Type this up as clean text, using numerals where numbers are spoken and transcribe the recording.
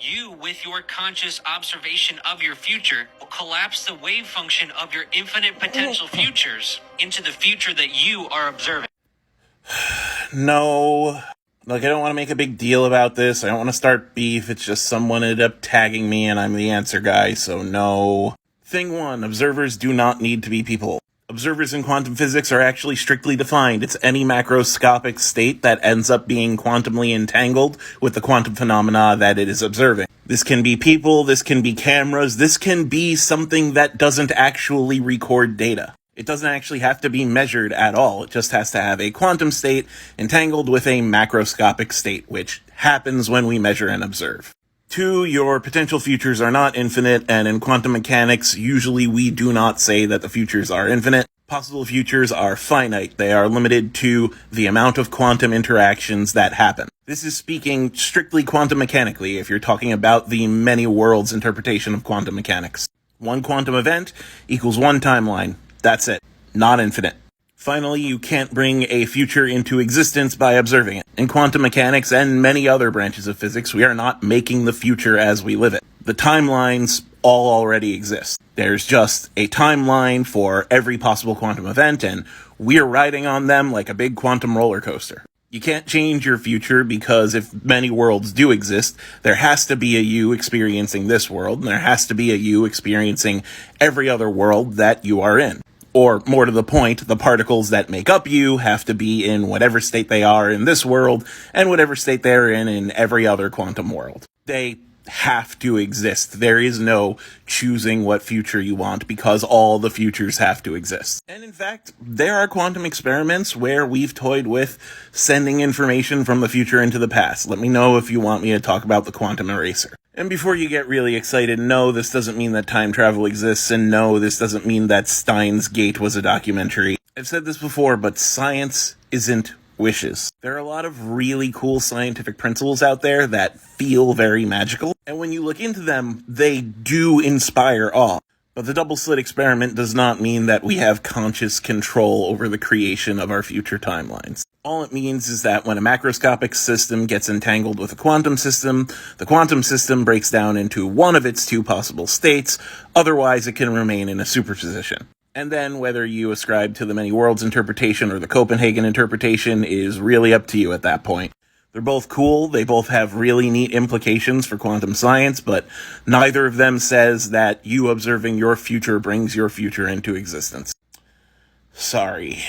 You, with your conscious observation of your future, will collapse the wave function of your infinite potential futures into the future that you are observing. No. Like, I don't want to make a big deal about this. I don't want to start beef. It's just someone ended up tagging me and I'm the answer guy, so no. Thing 1, observers do not need to be people. Observers in quantum physics are actually strictly defined. It's any macroscopic state that ends up being quantumly entangled with the quantum phenomena that it is observing. This can be people, this can be cameras, this can be something that doesn't actually record data. It doesn't actually have to be measured at all. It just has to have a quantum state entangled with a macroscopic state, which happens when we measure and observe. 2, your potential futures are not infinite, and in quantum mechanics, usually we do not say that the futures are infinite. Possible futures are finite. They are limited to the amount of quantum interactions that happen. This is speaking strictly quantum mechanically if you're talking about the many worlds interpretation of quantum mechanics. One quantum event equals one timeline. That's it. Not infinite. Finally, you can't bring a future into existence by observing it. In quantum mechanics and many other branches of physics, we are not making the future as we live it. The timelines all already exist. There's just a timeline for every possible quantum event, and we're riding on them like a big quantum roller coaster. You can't change your future because if many worlds do exist, there has to be a you experiencing this world, and there has to be a you experiencing every other world that you are in. Or, more to the point, the particles that make up you have to be in whatever state they are in this world, and whatever state they're in every other quantum world. They have to exist. There is no choosing what future you want because all the futures have to exist. And in fact, there are quantum experiments where we've toyed with sending information from the future into the past. Let me know if you want me to talk about the quantum eraser. And before you get really excited, no, this doesn't mean that time travel exists, and no, this doesn't mean that Steins Gate was a documentary. I've said this before, but science isn't wishes. There are a lot of really cool scientific principles out there that feel very magical, and when you look into them, they do inspire awe. But the double-slit experiment does not mean that we have conscious control over the creation of our future timelines. All it means is that when a macroscopic system gets entangled with a quantum system, the quantum system breaks down into one of its two possible states, otherwise it can remain in a superposition. And then whether you ascribe to the many worlds interpretation or the Copenhagen interpretation is really up to you at that point. They're both cool, they both have really neat implications for quantum science, but neither of them says that you observing your future brings your future into existence. Sorry.